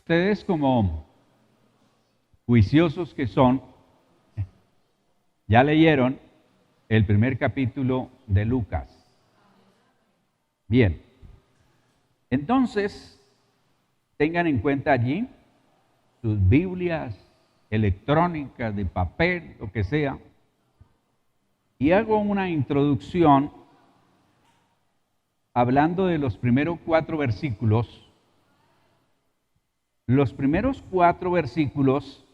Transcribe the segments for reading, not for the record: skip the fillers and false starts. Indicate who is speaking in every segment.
Speaker 1: Ustedes, como juiciosos que son, ya leyeron el primer capítulo de Lucas. Bien, entonces tengan en cuenta allí sus Biblias electrónicas, de papel, lo que sea, y hago una introducción hablando de los primeros 4 versículos. Los primeros 4 versículos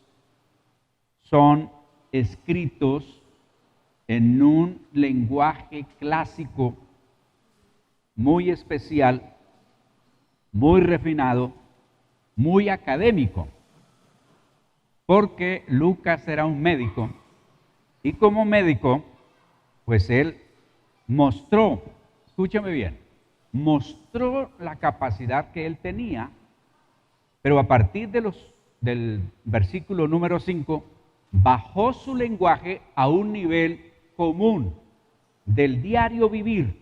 Speaker 1: son escritos en un lenguaje clásico muy especial, muy refinado, muy académico, porque Lucas era un médico y como médico, pues él mostró, escúchame bien, mostró la capacidad que él tenía, pero a partir del versículo número 5, bajó su lenguaje a un nivel común del diario vivir.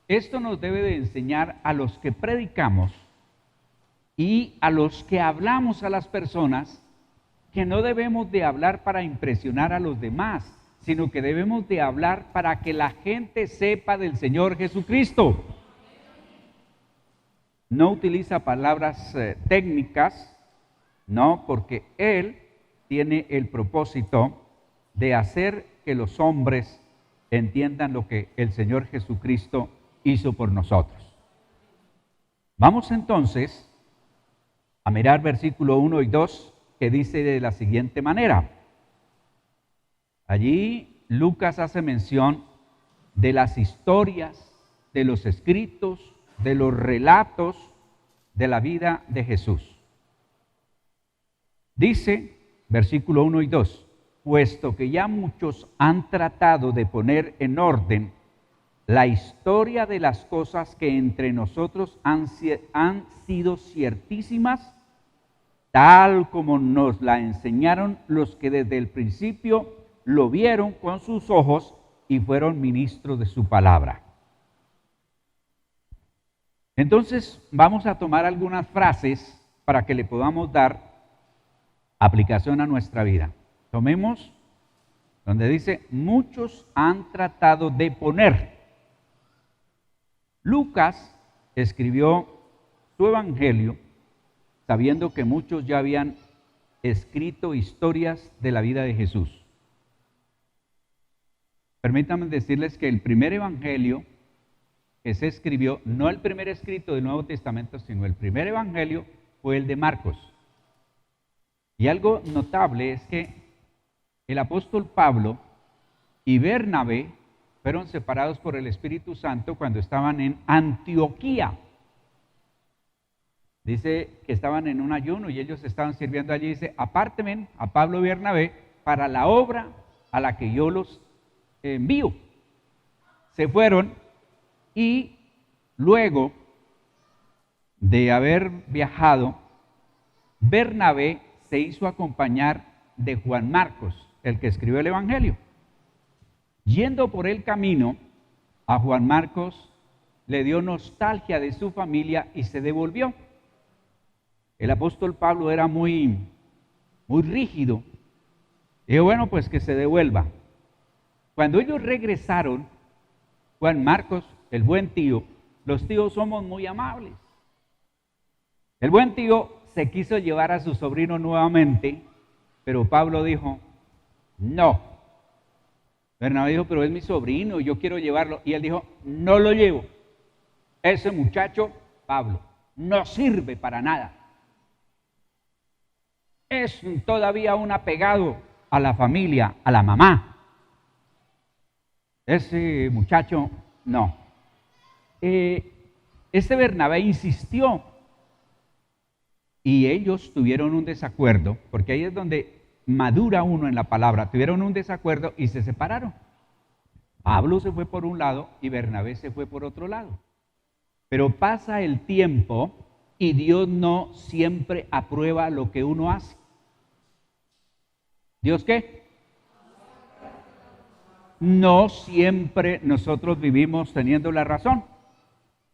Speaker 1: Esto nos debe de enseñar a los que predicamos y a los que hablamos a las personas que no debemos de hablar para impresionar a los demás, sino que debemos de hablar para que la gente sepa del Señor Jesucristo. No utiliza palabras técnicas, no, porque Él tiene el propósito de hacer que los hombres entiendan lo que el Señor Jesucristo hizo por nosotros. Vamos entonces a mirar versículo 1 y 2, que dice de la siguiente manera. Allí Lucas hace mención de las historias, de los escritos, de los relatos de la vida de Jesús. Dice, versículo 1 y 2, puesto que ya muchos han tratado de poner en orden la historia de las cosas que entre nosotros han sido ciertísimas, tal como nos la enseñaron los que desde el principio lo vieron con sus ojos y fueron ministros de su palabra. Entonces vamos a tomar algunas frases para que le podamos dar aplicación a nuestra vida. Tomemos donde dice, muchos han tratado de poner. Lucas escribió su evangelio sabiendo que muchos ya habían escrito historias de la vida de Jesús. Permítanme decirles que el primer evangelio que se escribió, no el primer escrito del Nuevo Testamento, sino el primer evangelio fue el de Marcos. Y algo notable es que el apóstol Pablo y Bernabé fueron separados por el Espíritu Santo cuando estaban en Antioquía. Dice que estaban en un ayuno y ellos estaban sirviendo allí. Dice, apártenme a Pablo y Bernabé para la obra a la que yo los envío. Se fueron y luego de haber viajado, Bernabé se hizo acompañar de Juan Marcos, el que escribió el Evangelio. Yendo por el camino, a Juan Marcos le dio nostalgia de su familia y se devolvió. El apóstol Pablo era muy rígido. Dijo, bueno, pues que se devuelva. Cuando ellos regresaron, Juan Marcos, el buen tío, los tíos somos muy amables. El buen tío se quiso llevar a su sobrino nuevamente, pero Pablo dijo, no. Bernabé dijo, pero es mi sobrino, yo quiero llevarlo. Y él dijo, no lo llevo. Ese muchacho, Pablo, no sirve para nada. Es todavía un apegado a la familia, a la mamá. Ese muchacho, no. Este Bernabé insistió y ellos tuvieron un desacuerdo, porque ahí es donde madura uno en la palabra. Tuvieron un desacuerdo y se separaron. Pablo se fue por un lado y Bernabé se fue por otro lado. Pero pasa el tiempo y Dios no siempre aprueba lo que uno hace. ¿Dios qué? No siempre nosotros vivimos teniendo la razón.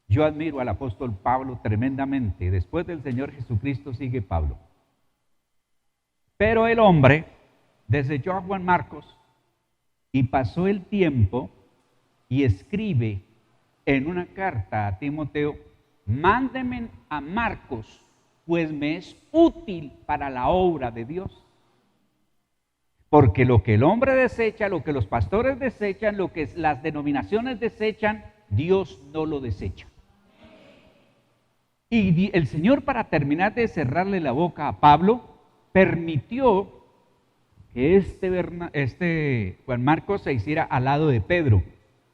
Speaker 1: Yo admiro al apóstol Pablo tremendamente. Después del Señor Jesucristo sigue Pablo. Pero el hombre desechó a Juan Marcos y pasó el tiempo y escribe en una carta a Timoteo: mándeme a Marcos, pues me es útil para la obra de Dios. Porque lo que el hombre desecha, lo que los pastores desechan, lo que las denominaciones desechan, Dios no lo desecha. Y el Señor, para terminar de cerrarle la boca a Pablo, permitió que este Juan Marcos se hiciera al lado de Pedro,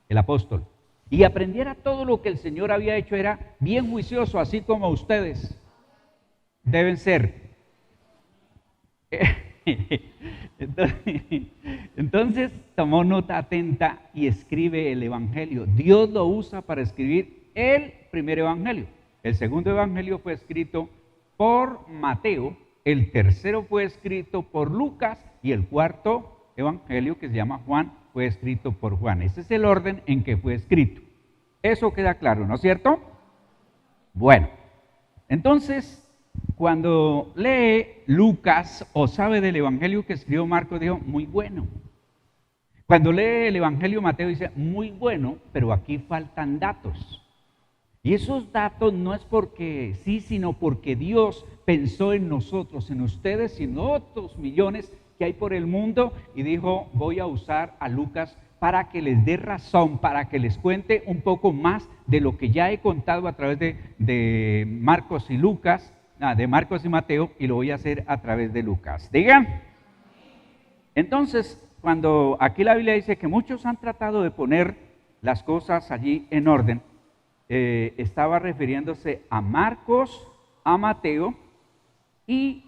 Speaker 1: el apóstol, y aprendiera todo lo que el Señor había hecho. Era bien juicioso, así como ustedes deben ser. Entonces tomó nota atenta y escribe el Evangelio. Dios lo usa para escribir el primer Evangelio. El segundo Evangelio fue escrito por Mateo, el tercero fue escrito por Lucas y el cuarto Evangelio, que se llama Juan, fue escrito por Juan. Ese es el orden en que fue escrito. Eso queda claro, ¿no es cierto? Bueno, entonces, cuando lee Lucas o sabe del Evangelio que escribió Marcos, dijo, muy bueno. Cuando lee el Evangelio Mateo, dice, muy bueno, pero aquí faltan datos. Y esos datos no es porque sí, sino porque Dios pensó en nosotros, en ustedes y en otros millones que hay por el mundo, y dijo, voy a usar a Lucas para que les dé razón, para que les cuente un poco más de lo que ya he contado a través de Marcos y Lucas, de Marcos y Mateo, y lo voy a hacer a través de Lucas. Digan. Entonces, cuando aquí la Biblia dice que muchos han tratado de poner las cosas allí en orden, estaba refiriéndose a Marcos, a Mateo, y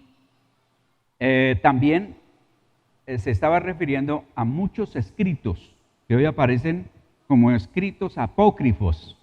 Speaker 1: también se estaba refiriendo a muchos escritos que hoy aparecen como escritos apócrifos,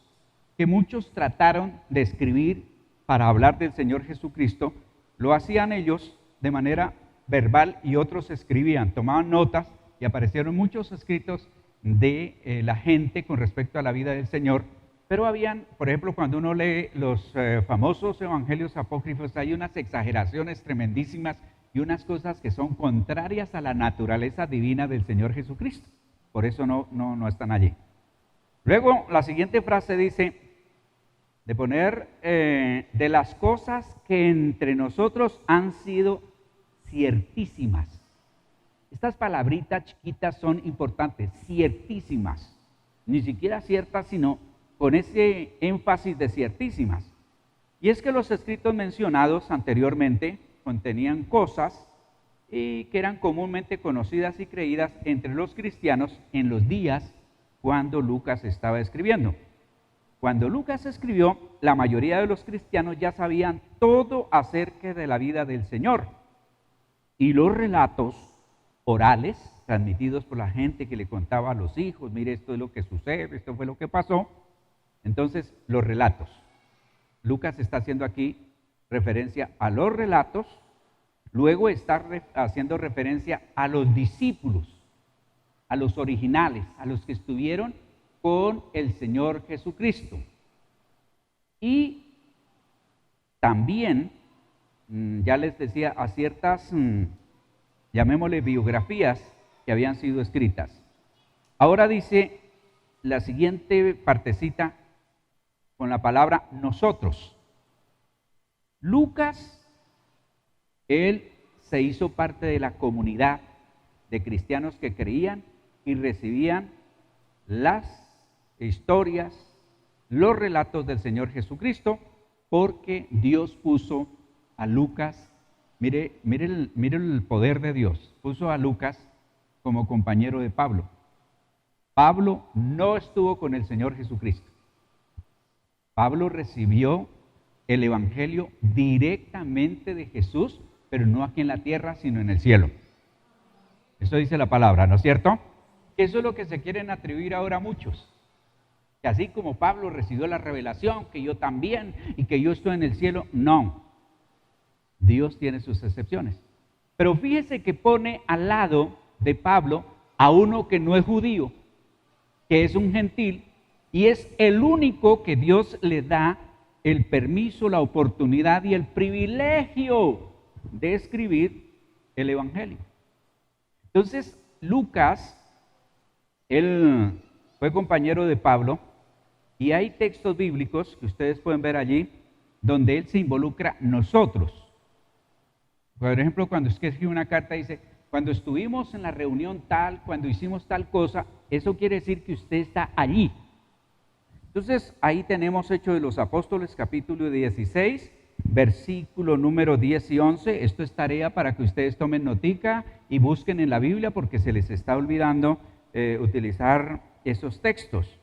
Speaker 1: que muchos trataron de escribir para hablar del Señor Jesucristo. Lo hacían ellos de manera verbal y otros escribían, tomaban notas, y aparecieron muchos escritos de la gente con respecto a la vida del Señor. Pero habían, por ejemplo, cuando uno lee los famosos evangelios apócrifos, hay unas exageraciones tremendísimas y unas cosas que son contrarias a la naturaleza divina del Señor Jesucristo. Por eso no están allí. Luego, la siguiente frase dice, de poner de las cosas que entre nosotros han sido ciertísimas. Estas palabritas chiquitas son importantes, ciertísimas. Ni siquiera ciertas, sino con ese énfasis de ciertísimas. Y es que los escritos mencionados anteriormente contenían cosas que eran comúnmente conocidas y creídas entre los cristianos en los días cuando Lucas estaba escribiendo. Cuando Lucas escribió, la mayoría de los cristianos ya sabían todo acerca de la vida del Señor. Y los relatos orales transmitidos por la gente que le contaba a los hijos, mire, esto es lo que sucede, esto fue lo que pasó. Entonces, los relatos. Lucas está haciendo aquí referencia a los relatos, luego está haciendo referencia a los discípulos, a los originales, a los que estuvieron con el Señor Jesucristo. Y también, ya les decía, a ciertas, llamémosle biografías que habían sido escritas. Ahora dice la siguiente partecita con la palabra nosotros. Lucas, él se hizo parte de la comunidad de cristianos que creían y recibían las historias, los relatos del Señor Jesucristo, porque Dios puso a Lucas, mire el poder de Dios, puso a Lucas como compañero de Pablo. Pablo no estuvo con el Señor Jesucristo. Pablo recibió el Evangelio directamente de Jesús, pero no aquí en la tierra, sino en el cielo. Eso dice la palabra, ¿no es cierto? Eso es lo que se quieren atribuir ahora muchos. Que así como Pablo recibió la revelación, que yo también, y que yo estoy en el cielo, no. Dios tiene sus excepciones. Pero fíjese que pone al lado de Pablo a uno que no es judío, que es un gentil, y es el único que Dios le da el permiso, la oportunidad y el privilegio de escribir el Evangelio. Entonces, Lucas, él fue compañero de Pablo, y hay textos bíblicos que ustedes pueden ver allí, donde él se involucra nosotros. Por ejemplo, cuando escribe una carta dice, cuando estuvimos en la reunión tal, cuando hicimos tal cosa, eso quiere decir que usted está allí. Entonces, ahí tenemos Hechos de los Apóstoles, capítulo 16, versículo número 10 y 11. Esto es tarea para que ustedes tomen notica y busquen en la Biblia porque se les está olvidando utilizar esos textos.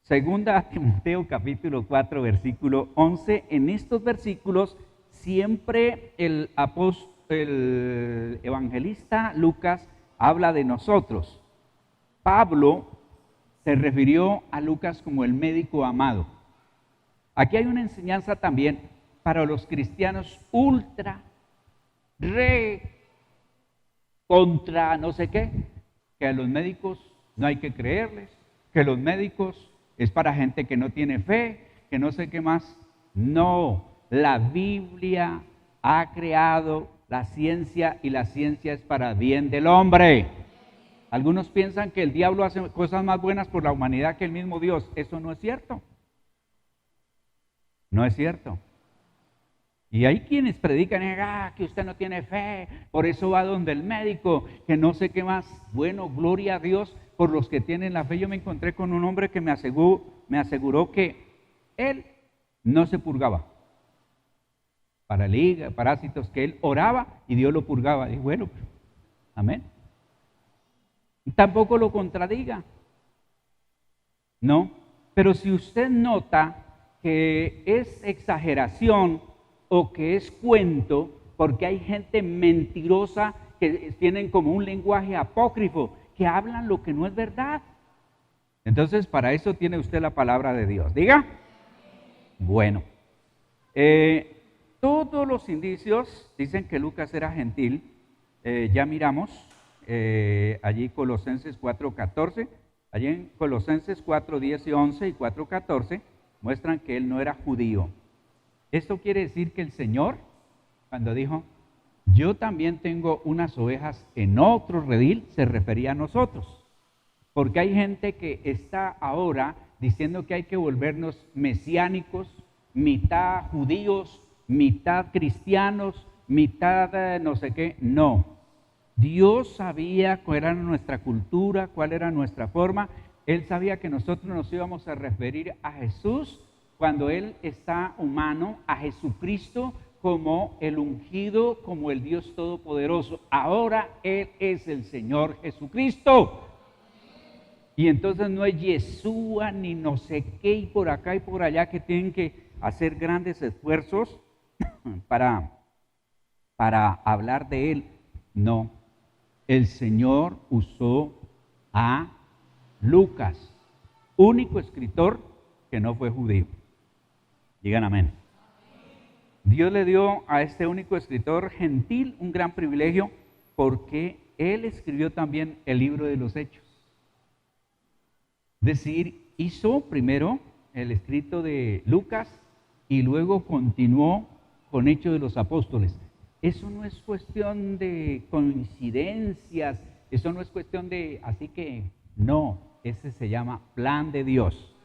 Speaker 1: Segunda a Timoteo, capítulo 4, versículo 11. En estos versículos siempre el evangelista Lucas habla de nosotros. Pablo se refirió a Lucas como el médico amado. Aquí hay una enseñanza también para los cristianos ultra, contra no sé qué, que a los médicos no hay que creerles, que los médicos es para gente que no tiene fe, que no sé qué más. No, la Biblia ha creado la ciencia y la ciencia es para bien del hombre. Algunos piensan que el diablo hace cosas más buenas por la humanidad que el mismo Dios. Eso no es cierto. No es cierto. Y hay quienes predican, que usted no tiene fe, por eso va donde el médico, que no sé qué más. Bueno, gloria a Dios por los que tienen la fe. Yo me encontré con un hombre que me aseguró que él no se purgaba. Para el hígado, parásitos, que él oraba y Dios lo purgaba. Y bueno, amén. Tampoco lo contradiga. No, pero si usted nota que es exageración o que es cuento, porque hay gente mentirosa que tienen como un lenguaje apócrifo, que hablan lo que no es verdad. Entonces, para eso tiene usted la palabra de Dios. Diga. Bueno, todos los indicios dicen que Lucas era gentil. Ya miramos allí Colosenses 4:14, allí en Colosenses 4:10 y 11 y 4:14 muestran que él no era judío. Esto quiere decir que el Señor, cuando dijo, yo también tengo unas ovejas en otro redil, se refería a nosotros. Porque hay gente que está ahora diciendo que hay que volvernos mesiánicos, mitad judíos, mitad cristianos, mitad no sé qué. No. Dios sabía cuál era nuestra cultura, cuál era nuestra forma. Él sabía que nosotros nos íbamos a referir a Jesús cuando Él está humano, a Jesucristo como el ungido, como el Dios Todopoderoso. Ahora Él es el Señor Jesucristo. Y entonces no es Yeshua ni no sé qué y por acá y por allá que tienen que hacer grandes esfuerzos para hablar de Él. No, el Señor usó a Lucas, único escritor que no fue judío. Digan amén. Dios le dio a este único escritor gentil un gran privilegio porque él escribió también el libro de los Hechos. Es decir, hizo primero el escrito de Lucas y luego continuó con Hechos de los Apóstoles. Eso no es cuestión de coincidencias, eso no es cuestión de, así que no, ese se llama plan de Dios.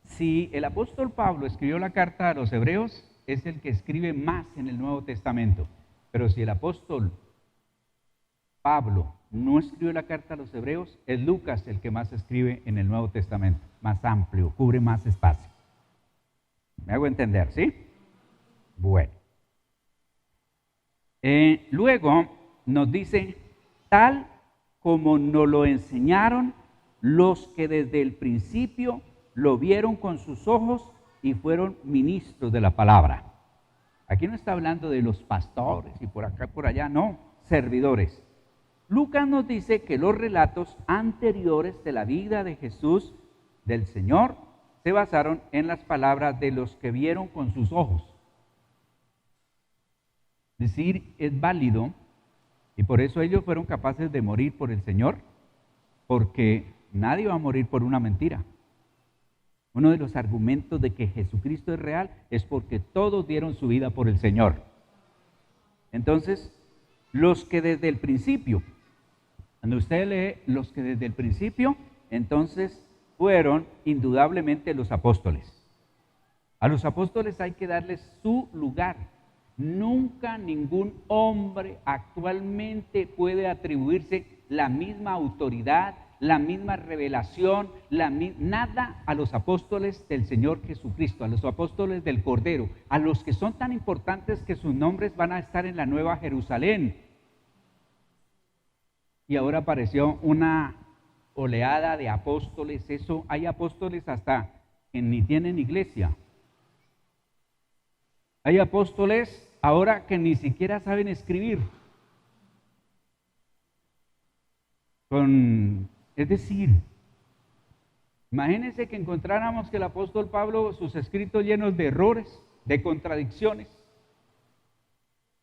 Speaker 1: Si el apóstol Pablo escribió la carta a los hebreos, es el que escribe más en el Nuevo Testamento. Pero si el apóstol Pablo no escribió la carta a los hebreos, es Lucas el que más escribe en el Nuevo Testamento, más amplio, cubre más espacio. ¿Me hago entender, sí? Bueno. Luego nos dice, tal como nos lo enseñaron los que desde el principio lo vieron con sus ojos y fueron ministros de la palabra. Aquí no está hablando de los pastores y por acá, por allá, no, servidores. Lucas nos dice que los relatos anteriores de la vida de Jesús, del Señor, se basaron en las palabras de los que vieron con sus ojos. Es decir, es válido, y por eso ellos fueron capaces de morir por el Señor, porque nadie va a morir por una mentira. Uno de los argumentos de que Jesucristo es real es porque todos dieron su vida por el Señor. Entonces, los que desde el principio, cuando usted lee los que desde el principio, entonces fueron indudablemente los apóstoles. A los apóstoles hay que darles su lugar. Nunca ningún hombre actualmente puede atribuirse la misma autoridad, la misma revelación, nada a los apóstoles del Señor Jesucristo, a los apóstoles del Cordero, a los que son tan importantes que sus nombres van a estar en la Nueva Jerusalén. Y ahora apareció una oleada de apóstoles. Eso, hay apóstoles hasta que ni tienen iglesia. Hay apóstoles ahora que ni siquiera saben escribir. Es decir, imagínense que encontráramos que el apóstol Pablo, sus escritos llenos de errores, de contradicciones.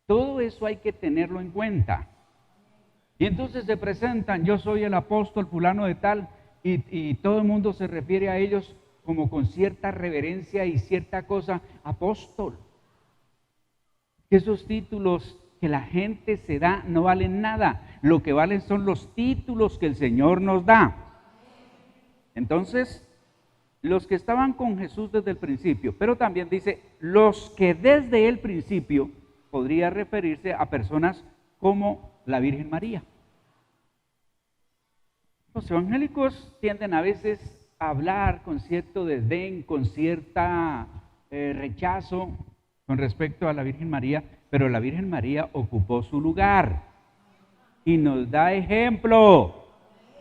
Speaker 1: Todo eso hay que tenerlo en cuenta. Y entonces se presentan, yo soy el apóstol fulano de tal, y todo el mundo se refiere a ellos como con cierta reverencia y cierta cosa, apóstol. Esos títulos que la gente se da no valen nada, lo que valen son los títulos que el Señor nos da. Entonces, los que estaban con Jesús desde el principio, pero también dice, los que desde el principio, podría referirse a personas como la Virgen María. Los evangélicos tienden a veces a hablar con cierto desdén, con cierta rechazo con respecto a la Virgen María, pero la Virgen María ocupó su lugar y nos da ejemplo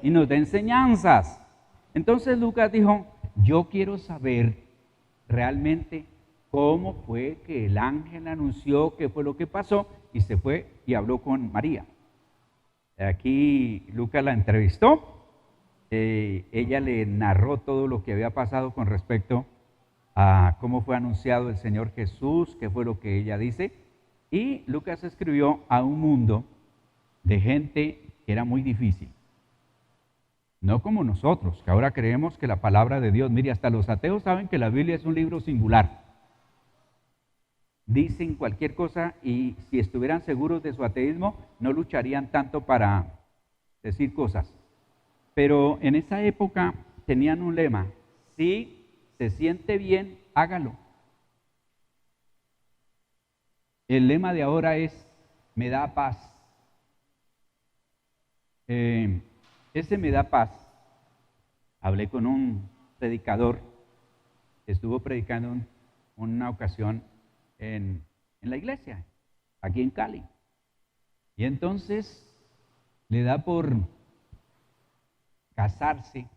Speaker 1: y nos da enseñanzas. Entonces Lucas dijo, yo quiero saber realmente cómo fue que el ángel anunció qué fue lo que pasó, y se fue y habló con María. Aquí Lucas la entrevistó, ella le narró todo lo que había pasado con respecto a cómo fue anunciado el Señor Jesús, qué fue lo que ella dice, y Lucas escribió a un mundo de gente que era muy difícil. No como nosotros, que ahora creemos que la palabra de Dios, mire, hasta los ateos saben que la Biblia es un libro singular. Dicen cualquier cosa y si estuvieran seguros de su ateísmo, no lucharían tanto para decir cosas. Pero en esa época tenían un lema, si se siente bien, hágalo. El lema de ahora es, me da paz. Ese me da paz. Hablé con un predicador que estuvo predicando en una ocasión en la iglesia, aquí en Cali. Y entonces le da por casarse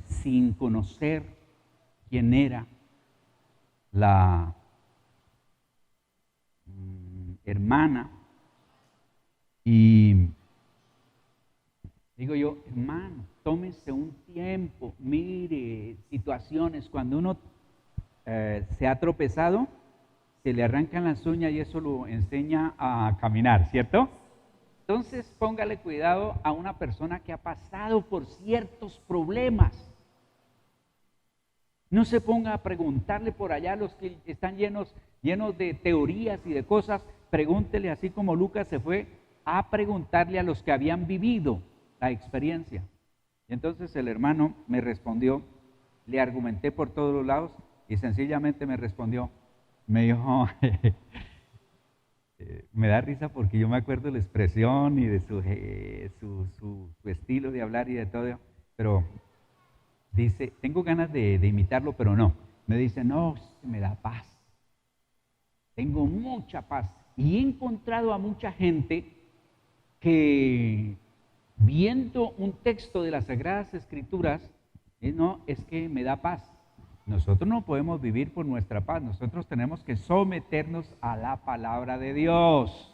Speaker 1: sin conocer quién era la hermana. Y digo yo, hermano, tómese un tiempo, mire situaciones, cuando uno se ha tropezado, se le arrancan las uñas y eso lo enseña a caminar, ¿cierto? Entonces póngale cuidado a una persona que ha pasado por ciertos problemas. No se ponga a preguntarle por allá a los que están llenos de teorías y de cosas. Pregúntele, así como Lucas se fue a preguntarle a los que habían vivido la experiencia. Y entonces el hermano me respondió, le argumenté por todos los lados y sencillamente me respondió, me dijo, me da risa porque yo me acuerdo de la expresión y de su estilo de hablar y de todo, pero dice, tengo ganas de imitarlo, pero no. Me dice, no, me da paz. Tengo mucha paz. Y he encontrado a mucha gente que viendo un texto de las Sagradas Escrituras, no, es que me da paz. Nosotros no podemos vivir por nuestra paz, nosotros tenemos que someternos a la palabra de Dios.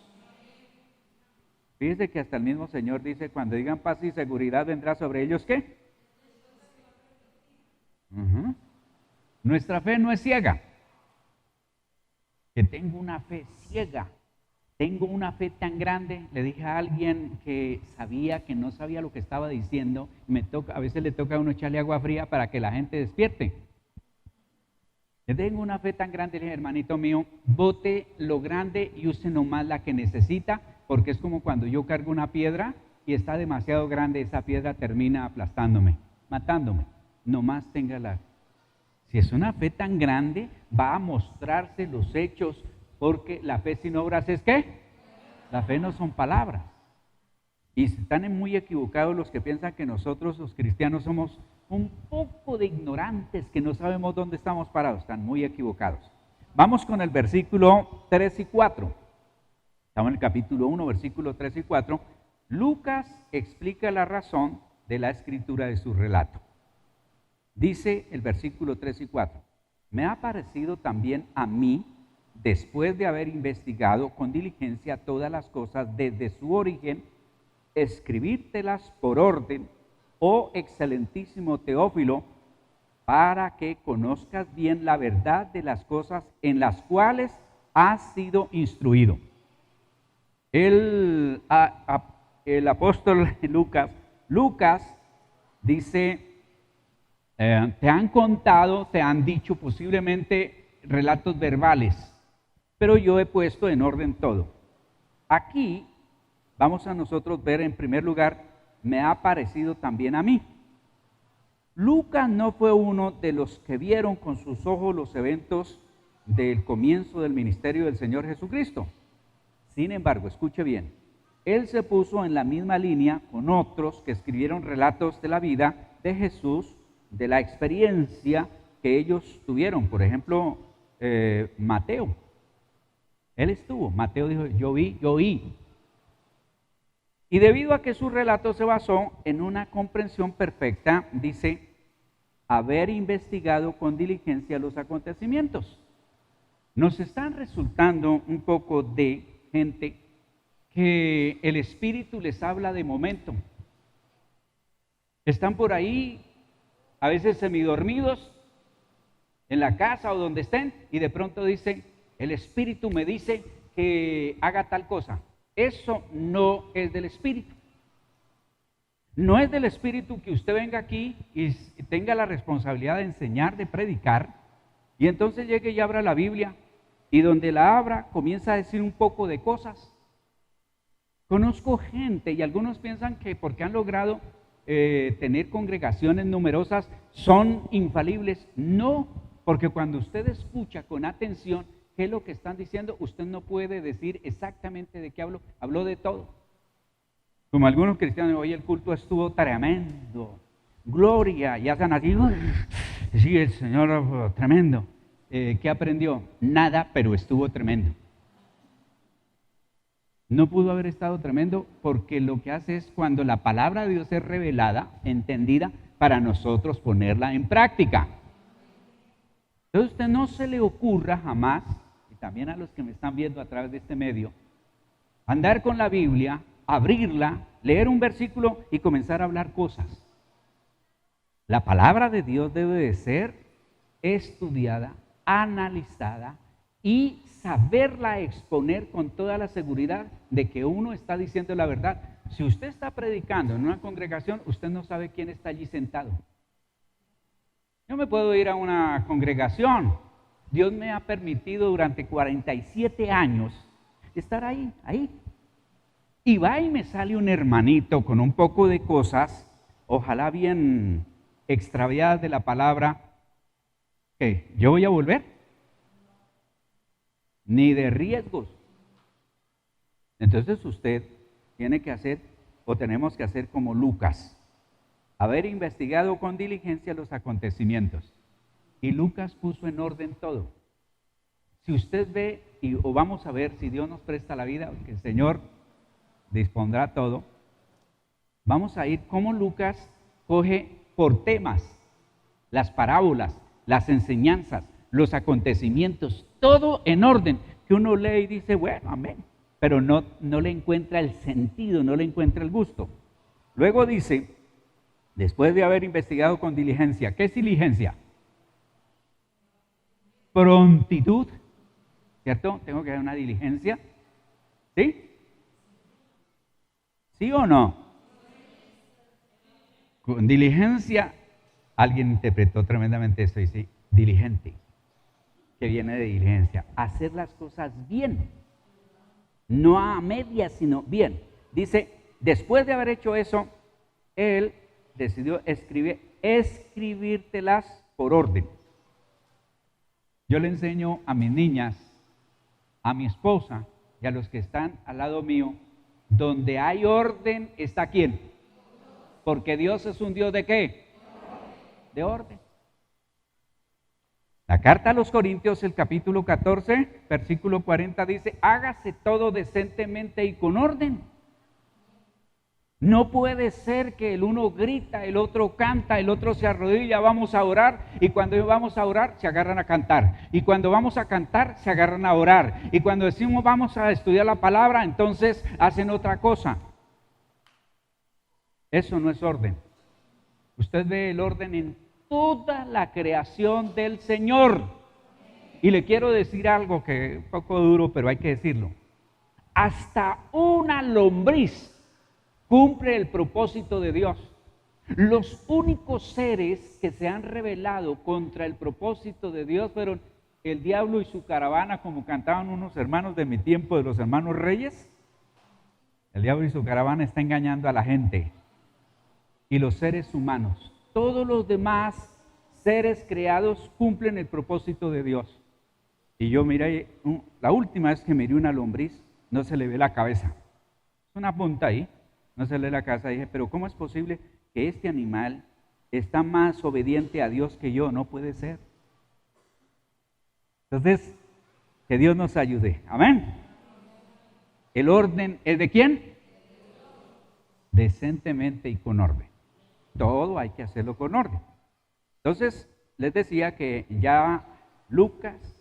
Speaker 1: Fíjense que hasta el mismo Señor dice, cuando digan paz y seguridad, vendrá sobre ellos, ¿qué? Nuestra fe no es ciega. Que tengo una fe ciega. tengo una fe tan grande, le dije a alguien que sabía que no sabía lo que estaba diciendo, a veces le toca a uno echarle agua fría para que la gente despierte. Yo tengo una fe tan grande, le dije, hermanito mío, bote lo grande y use nomás la que necesita, porque es como cuando yo cargo una piedra y está demasiado grande, esa piedra termina aplastándome, matándome. Nomás téngala. Si es una fe tan grande, va a mostrarse los hechos, porque la fe sin obras es ¿qué? La fe no son palabras. Y están muy equivocados los que piensan que nosotros los cristianos somos un poco de ignorantes, que no sabemos dónde estamos parados. Están muy equivocados. Vamos con el versículo 3 y 4. Estamos en el capítulo 1, versículo 3 y 4. Lucas explica la razón de la escritura de su relato. Dice el versículo 3 y 4. Me ha parecido también a mí, después de haber investigado con diligencia todas las cosas desde su origen, escribírtelas por orden, oh excelentísimo Teófilo, para que conozcas bien la verdad de las cosas en las cuales has sido instruido. El apóstol Lucas dice, te han contado, te han dicho posiblemente relatos verbales, pero yo he puesto en orden todo. Aquí vamos a nosotros ver en primer lugar, me ha parecido también a mí. Lucas no fue uno de los que vieron con sus ojos los eventos del comienzo del ministerio del Señor Jesucristo. Sin embargo, escuche bien, él se puso en la misma línea con otros que escribieron relatos de la vida de Jesús, de la experiencia que ellos tuvieron. Por ejemplo, Mateo. Mateo dijo, yo vi, yo oí. Y debido a que su relato se basó en una comprensión perfecta, dice, haber investigado con diligencia los acontecimientos. Nos están resultando un poco de gente que el Espíritu les habla de momento. Están por ahí, a veces semidormidos, en la casa o donde estén, y de pronto dicen, el Espíritu me dice que haga tal cosa. Eso no es del Espíritu. No es del Espíritu que usted venga aquí y tenga la responsabilidad de enseñar, de predicar, y entonces llegue y abra la Biblia, y donde la abra comienza a decir un poco de cosas. Conozco gente, y algunos piensan que porque han logrado tener congregaciones numerosas son infalibles. No, porque cuando usted escucha con atención qué es lo que están diciendo, usted no puede decir exactamente de qué habló de todo. Como algunos cristianos, hoy el culto estuvo tremendo, gloria, y hacen así, sí, el Señor tremendo. ¿Qué aprendió? Nada, pero estuvo tremendo. No pudo haber estado tremendo porque lo que hace es cuando la palabra de Dios es revelada, entendida, para nosotros ponerla en práctica. Entonces a usted no se le ocurra jamás, y también a los que me están viendo a través de este medio, andar con la Biblia, abrirla, leer un versículo y comenzar a hablar cosas. La palabra de Dios debe de ser estudiada, analizada y saberla exponer con toda la seguridad de que uno está diciendo la verdad. Si usted está predicando en una congregación, usted no sabe quién está allí sentado. Yo me puedo ir a una congregación. Dios me ha permitido durante 47 años estar ahí. Y va y me sale un hermanito con un poco de cosas, ojalá bien extraviadas de la palabra. ¿Qué? ¿Yo voy a volver? Ni de riesgos. Entonces usted tiene que hacer, o tenemos que hacer como Lucas, haber investigado con diligencia los acontecimientos. Y Lucas puso en orden todo. Si usted ve, o vamos a ver si Dios nos presta la vida, que el Señor dispondrá todo, vamos a ir cómo Lucas coge por temas las parábolas, las enseñanzas, los acontecimientos, todo en orden, que uno lee y dice, bueno, amén, pero no le encuentra el sentido, no le encuentra el gusto. Luego dice, después de haber investigado con diligencia, ¿qué es diligencia? Prontitud, ¿cierto? Tengo que hacer una diligencia. ¿Sí? ¿Sí o no? Con diligencia, alguien interpretó tremendamente esto, dice, diligente, que viene de diligencia, hacer las cosas bien, no a medias, sino bien. Dice, después de haber hecho eso, él decidió escribírtelas por orden. Yo le enseño a mis niñas, a mi esposa y a los que están al lado mío, donde hay orden, ¿está quién? Porque Dios es un Dios ¿de qué? De orden. La carta a los Corintios, el capítulo 14, versículo 40 dice, hágase todo decentemente y con orden. No puede ser que el uno grita, el otro canta, el otro se arrodilla, vamos a orar, y cuando vamos a orar se agarran a cantar, y cuando vamos a cantar se agarran a orar, y cuando decimos vamos a estudiar la palabra, entonces hacen otra cosa. Eso no es orden. Usted ve el orden en toda la creación del Señor. Y le quiero decir algo que es un poco duro, pero hay que decirlo. Hasta una lombriz cumple el propósito de Dios. Los únicos seres que se han rebelado contra el propósito de Dios fueron el diablo y su caravana, como cantaban unos hermanos de mi tiempo, de los hermanos Reyes. El diablo y su caravana está engañando a la gente. Y los seres humanos, todos los demás seres creados cumplen el propósito de Dios. Y yo miré, la última vez que miré una lombriz, no se le ve la cabeza. Es una punta ahí. No se le la casa, dije, pero ¿cómo es posible que este animal está más obediente a Dios que yo? No puede ser. Entonces, que Dios nos ayude. Amén. El orden es ¿de quién? Decentemente y con orden. Todo hay que hacerlo con orden. Entonces, les decía que ya Lucas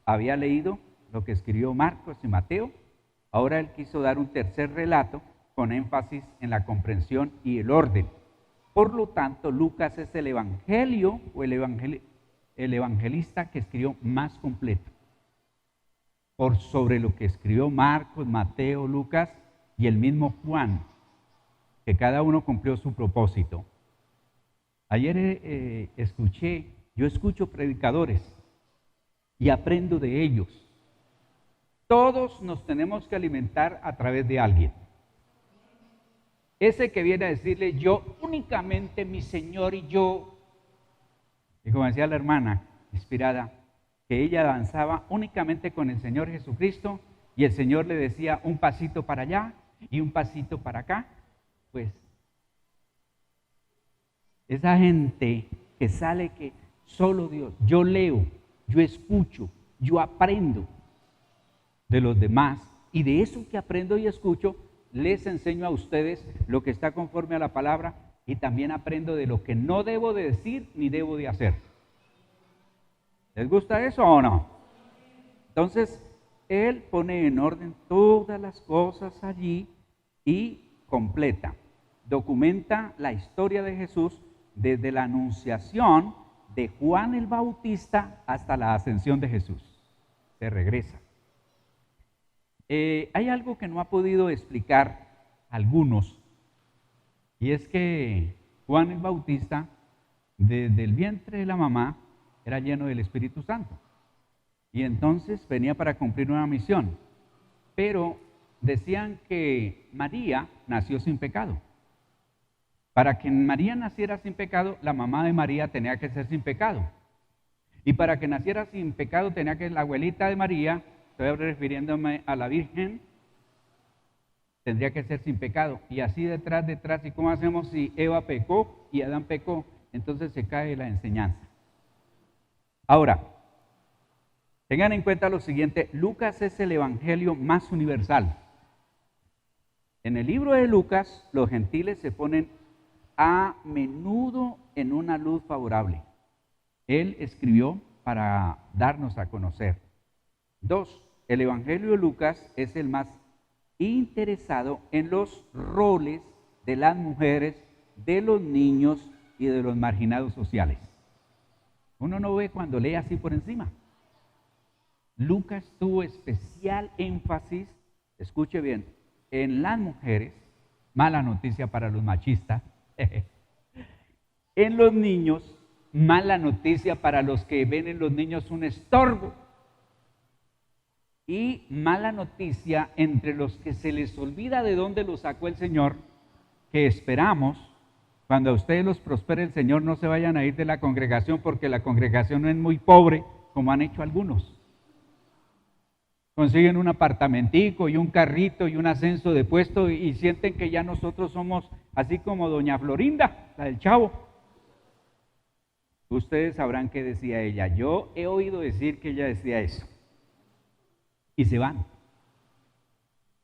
Speaker 1: había leído lo que escribió Marcos y Mateo. Ahora él quiso dar un tercer relato con énfasis en la comprensión y el orden. Por lo tanto, Lucas es el evangelio o el evangelista que escribió más completo, por sobre lo que escribió Marcos, Mateo, Lucas y el mismo Juan, que cada uno cumplió su propósito. Ayer yo escucho predicadores y aprendo de ellos. Todos nos tenemos que alimentar a través de alguien. Ese que viene a decirle, yo únicamente, mi Señor y yo. Y como decía la hermana inspirada, que ella danzaba únicamente con el Señor Jesucristo y el Señor le decía un pasito para allá y un pasito para acá. Pues esa gente que sale que solo Dios, yo leo, yo escucho, yo aprendo de los demás y de eso que aprendo y escucho, les enseño a ustedes lo que está conforme a la palabra y también aprendo de lo que no debo de decir ni debo de hacer. ¿Les gusta eso o no? Entonces, él pone en orden todas las cosas allí y completa, documenta la historia de Jesús desde la anunciación de Juan el Bautista hasta la ascensión de Jesús. Se regresa. Hay algo que no ha podido explicar algunos, y es que Juan el Bautista, desde el vientre de la mamá, era lleno del Espíritu Santo, y entonces venía para cumplir una misión, pero decían que María nació sin pecado. Para que María naciera sin pecado, la mamá de María tenía que ser sin pecado, y para que naciera sin pecado tenía que la abuelita de María, estoy refiriéndome a la Virgen, tendría que ser sin pecado. Y así detrás, ¿y cómo hacemos si Eva pecó y Adán pecó? Entonces se cae la enseñanza. Ahora, tengan en cuenta lo siguiente, Lucas es el evangelio más universal. En el libro de Lucas, los gentiles se ponen a menudo en una luz favorable. Él escribió para darnos a conocer. 2. El Evangelio de Lucas es el más interesado en los roles de las mujeres, de los niños y de los marginados sociales. Uno no ve cuando lee así por encima. Lucas tuvo especial énfasis escuche bien, en las mujeres, mala noticia para los machistas, en los niños, mala noticia para los que ven en los niños un estorbo, y mala noticia entre los que se les olvida de dónde los sacó el Señor, que esperamos, cuando a ustedes los prospere el Señor, no se vayan a ir de la congregación, porque la congregación no es muy pobre, como han hecho algunos. Consiguen un apartamentico y un carrito y un ascenso de puesto y sienten que ya nosotros somos así como doña Florinda, la del Chavo. Ustedes sabrán qué decía ella. Yo he oído decir que ella decía eso. Y se van.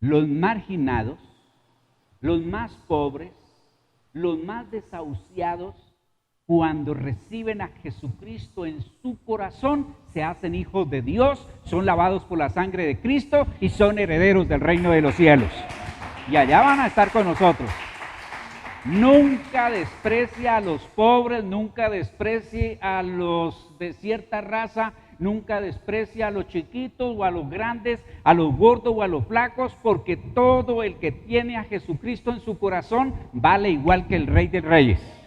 Speaker 1: Los marginados, los más pobres, los más desahuciados, cuando reciben a Jesucristo en su corazón, se hacen hijos de Dios, son lavados por la sangre de Cristo y son herederos del reino de los cielos. Y allá van a estar con nosotros. Nunca desprecie a los pobres, nunca desprecie a los de cierta raza, nunca desprecie a los chiquitos o a los grandes, a los gordos o a los flacos, porque todo el que tiene a Jesucristo en su corazón vale igual que el Rey de Reyes.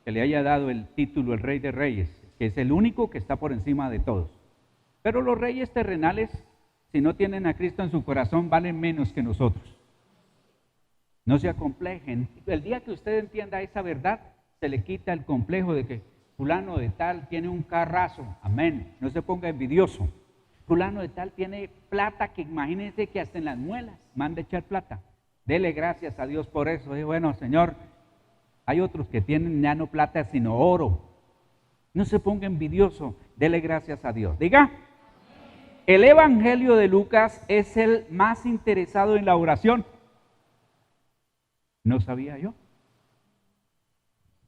Speaker 1: Que le haya dado el título el Rey de Reyes, que es el único que está por encima de todos. Pero los reyes terrenales, si no tienen a Cristo en su corazón, valen menos que nosotros. No se acomplejen. El día que usted entienda esa verdad, se le quita el complejo de que fulano de tal tiene un carrazo. Amén. No se ponga envidioso. Fulano de tal tiene plata que imagínense que hasta en las muelas manda echar plata. Dele gracias a Dios por eso. Y bueno, Señor, hay otros que tienen ya no plata sino oro. No se ponga envidioso. Dele gracias a Dios. Diga. El Evangelio de Lucas es el más interesado en la oración. No sabía yo.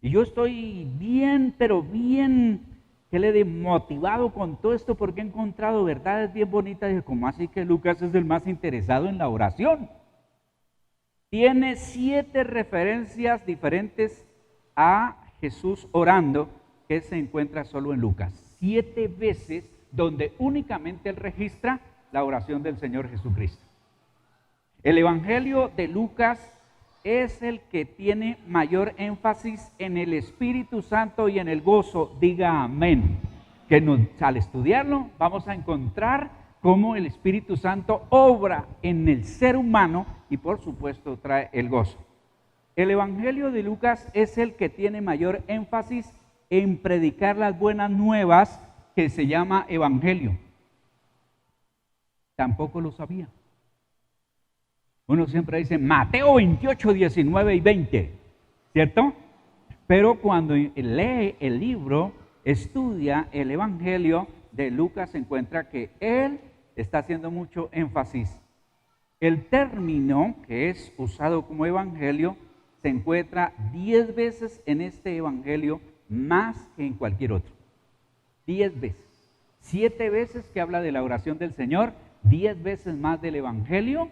Speaker 1: Y yo estoy bien, pero bien, que le he motivado con todo esto porque he encontrado verdades bien bonitas. Y como así que Lucas es el más interesado en la oración. Tiene 7 referencias diferentes a Jesús orando que se encuentra solo en Lucas. 7 veces donde únicamente él registra la oración del Señor Jesucristo. El Evangelio de Lucas es el que tiene mayor énfasis en el Espíritu Santo y en el gozo. Diga amén. Que al estudiarlo vamos a encontrar cómo el Espíritu Santo obra en el ser humano y por supuesto trae el gozo. El Evangelio de Lucas es el que tiene mayor énfasis en predicar las buenas nuevas, que se llama Evangelio. Tampoco lo sabía. Uno siempre dice Mateo 28, 19 y 20, ¿cierto? Pero cuando lee el libro, estudia el Evangelio de Lucas, se encuentra que él está haciendo mucho énfasis. El término que es usado como Evangelio se encuentra 10 veces en este Evangelio más que en cualquier otro. 10 veces. 7 veces que habla de la oración del Señor, 10 veces más del Evangelio,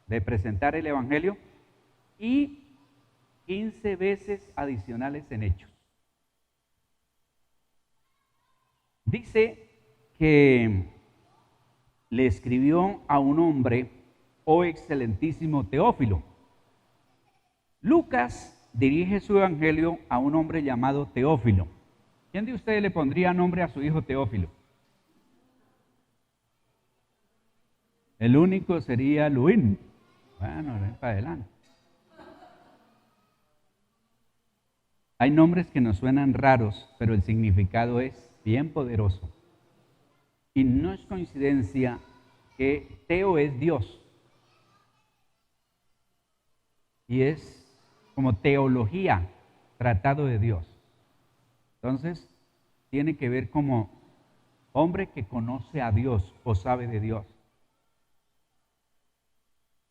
Speaker 1: de presentar el Evangelio, y 15 veces adicionales en Hechos. Dice que le escribió a un hombre, oh excelentísimo Teófilo. Lucas dirige su Evangelio a un hombre llamado Teófilo. ¿Quién de ustedes le pondría nombre a su hijo Teófilo? El único sería Luín. Bueno, ven para adelante. Hay nombres que nos suenan raros, pero el significado es bien poderoso. Y no es coincidencia que Teo es Dios. Y es como teología, tratado de Dios. Entonces, tiene que ver como hombre que conoce a Dios o sabe de Dios.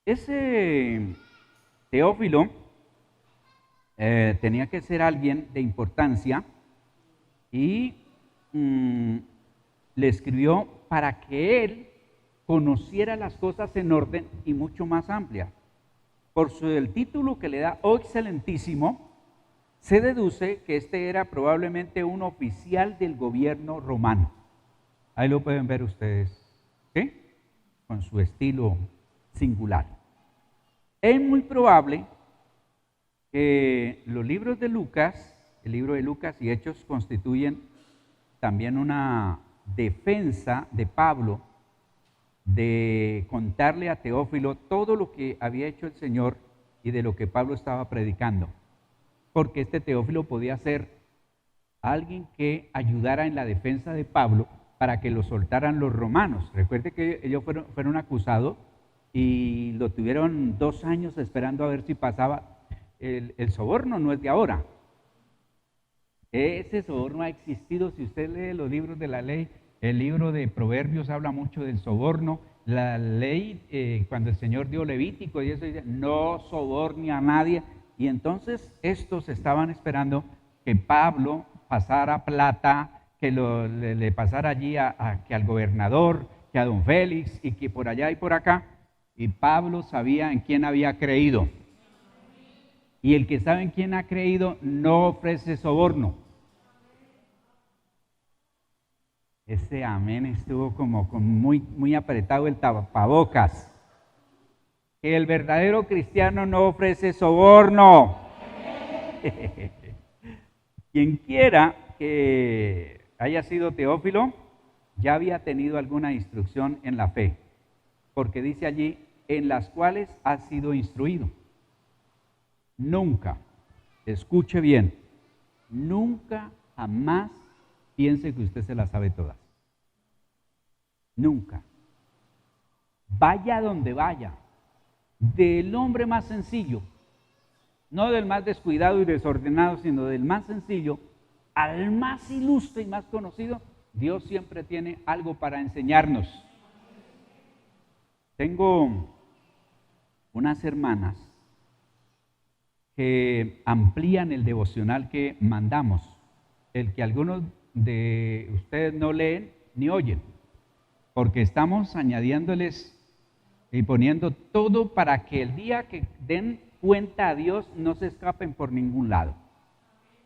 Speaker 1: Ese Teófilo tenía que ser alguien de importancia y le escribió para que él conociera las cosas en orden y mucho más amplia. Por el título que le da, oh excelentísimo, se deduce que este era probablemente un oficial del gobierno romano. Ahí lo pueden ver ustedes, ¿sí? Con su estilo singular. Es muy probable que los libros de Lucas, el libro de Lucas y Hechos, constituyen también una defensa de Pablo de contarle a Teófilo todo lo que había hecho el Señor y de lo que Pablo estaba predicando, porque este Teófilo podía ser alguien que ayudara en la defensa de Pablo para que lo soltaran los romanos. Recuerde que ellos fueron acusados y lo tuvieron 2 años esperando a ver si pasaba. El soborno no es de ahora. Ese soborno ha existido. Si usted lee los libros de la ley, el libro de Proverbios habla mucho del soborno. La ley, cuando el Señor dio Levítico y eso dice, no soborne a nadie. Y entonces estos estaban esperando que Pablo pasara plata, que le pasara allí que al gobernador, que a don Félix, y que por allá y por acá. Y Pablo sabía en quién había creído. Y el que sabe en quién ha creído no ofrece soborno. Ese amén estuvo como muy apretado el tapabocas. El verdadero cristiano no ofrece soborno. Quien quiera que haya sido Teófilo, ya había tenido alguna instrucción en la fe, porque dice allí, en las cuales ha sido instruido. Nunca, escuche bien, nunca, jamás piense que usted se las sabe todas. Nunca. Vaya donde vaya, del hombre más sencillo, no del más descuidado y desordenado, sino del más sencillo, al más ilustre y más conocido, Dios siempre tiene algo para enseñarnos. Tengo unas hermanas que amplían el devocional que mandamos, el que algunos de ustedes no leen ni oyen, porque estamos añadiéndoles y poniendo todo para que el día que den cuenta a Dios no se escapen por ningún lado.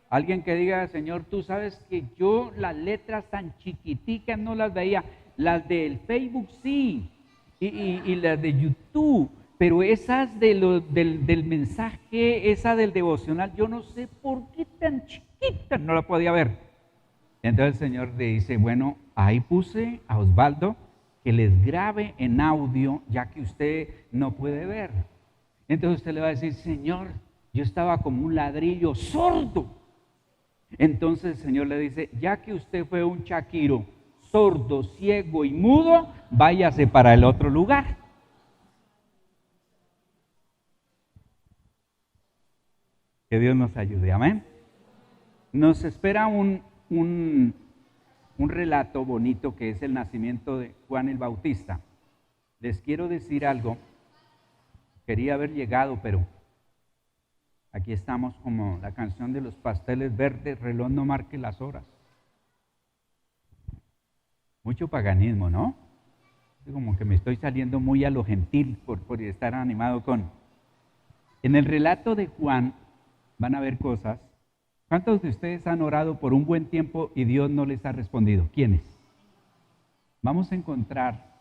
Speaker 1: Alguien que diga, Señor, tú sabes que yo las letras tan chiquiticas no las veía, las del Facebook sí, y las de YouTube, pero esas del mensaje, esa del devocional, yo no sé por qué tan chiquita no la podía ver. Entonces el Señor le dice, bueno, ahí puse a Osvaldo que les grabe en audio, ya que usted no puede ver. Entonces usted le va a decir, Señor, yo estaba como un ladrillo sordo. Entonces el Señor le dice, ya que usted fue un chaquiro, sordo, ciego y mudo, váyase para el otro lugar. Que Dios nos ayude, amén. Nos espera un relato bonito que es el nacimiento de Juan el Bautista. Les quiero decir algo, quería haber llegado, pero aquí estamos como la canción de los pasteles verdes, reloj no marque las horas. Mucho paganismo, ¿no? Como que me estoy saliendo muy a lo gentil por estar animado con... En el relato de Juan van a ver cosas. ¿Cuántos de ustedes han orado por un buen tiempo y Dios no les ha respondido? ¿Quiénes? Vamos a encontrar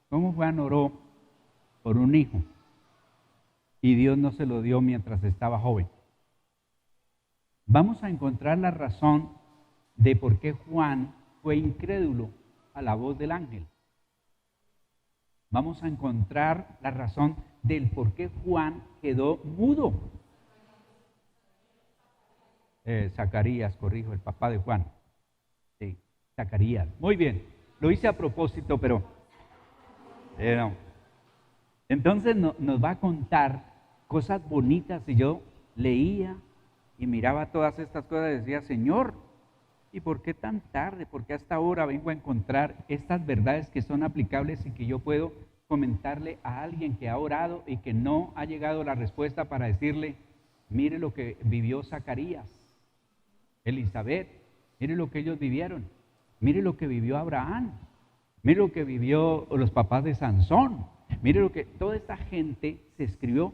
Speaker 1: cómo Juan oró por un hijo y Dios no se lo dio mientras estaba joven. Vamos a encontrar la razón de por qué Juan fue incrédulo a la voz del ángel. Vamos a encontrar la razón del por qué Juan quedó mudo. Zacarías, corrijo, el papá de Juan. Sí, Zacarías. Muy bien, lo hice a propósito, pero no. Entonces nos va a contar cosas bonitas y yo leía y miraba todas estas cosas y decía, Señor, ¿y por qué tan tarde? ¿Por qué hasta ahora vengo a encontrar estas verdades que son aplicables y que yo puedo comentarle a alguien que ha orado y que no ha llegado la respuesta para decirle, mire lo que vivió Zacarías, Elizabeth, mire lo que ellos vivieron, mire lo que vivió Abraham, mire lo que vivió los papás de Sansón, mire lo que toda esta gente se escribió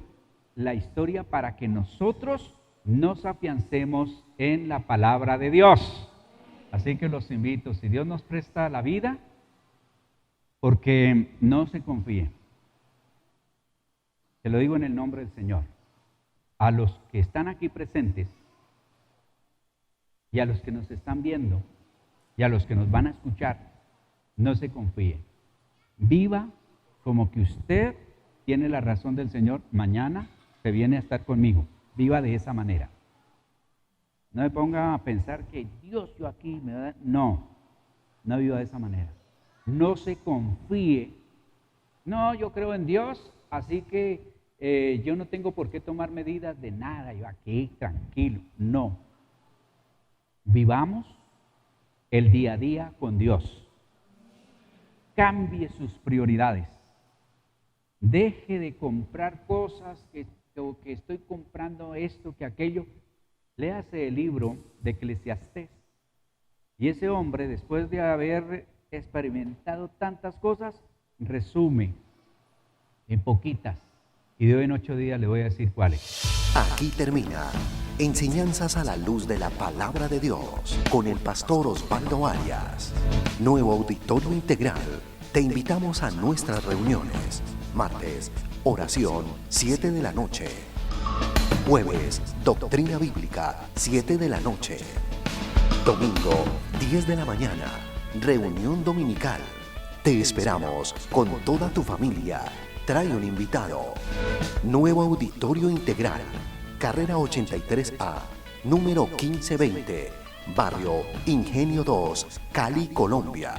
Speaker 1: la historia para que nosotros nos afiancemos en la palabra de Dios. Así que los invito, si Dios nos presta la vida, porque no se confíe. te lo digo en el nombre del Señor, a los que están aquí presentes y a los que nos están viendo y a los que nos van a escuchar, no se confíe. Viva como que usted tiene la razón del Señor, mañana se viene a estar conmigo. Viva de esa manera. No me ponga a pensar que Dios, yo aquí me da... No viva de esa manera. No se confíe. No, yo creo en Dios, así que yo no tengo por qué tomar medidas de nada, yo aquí tranquilo. No. Vivamos el día a día con Dios. Cambie sus prioridades. Deje de comprar cosas que estoy comprando esto, que aquello. Léase el libro de Eclesiastés. Y ese hombre, después de haber experimentado tantas cosas, resume en poquitas. Y de hoy en 8 días le voy a decir cuáles.
Speaker 2: Aquí termina Enseñanzas a la luz de la palabra de Dios con el pastor Osvaldo Arias. Nuevo Auditorio Integral. Te invitamos a nuestras reuniones. Martes, oración, 7 de la noche. Jueves, doctrina bíblica, 7 de la noche. Domingo, 10 de la mañana, reunión dominical. Te esperamos con toda tu familia. Trae un invitado. Nuevo Auditorio Integral, carrera 83A, número 1520, barrio Ingenio 2, Cali, Colombia.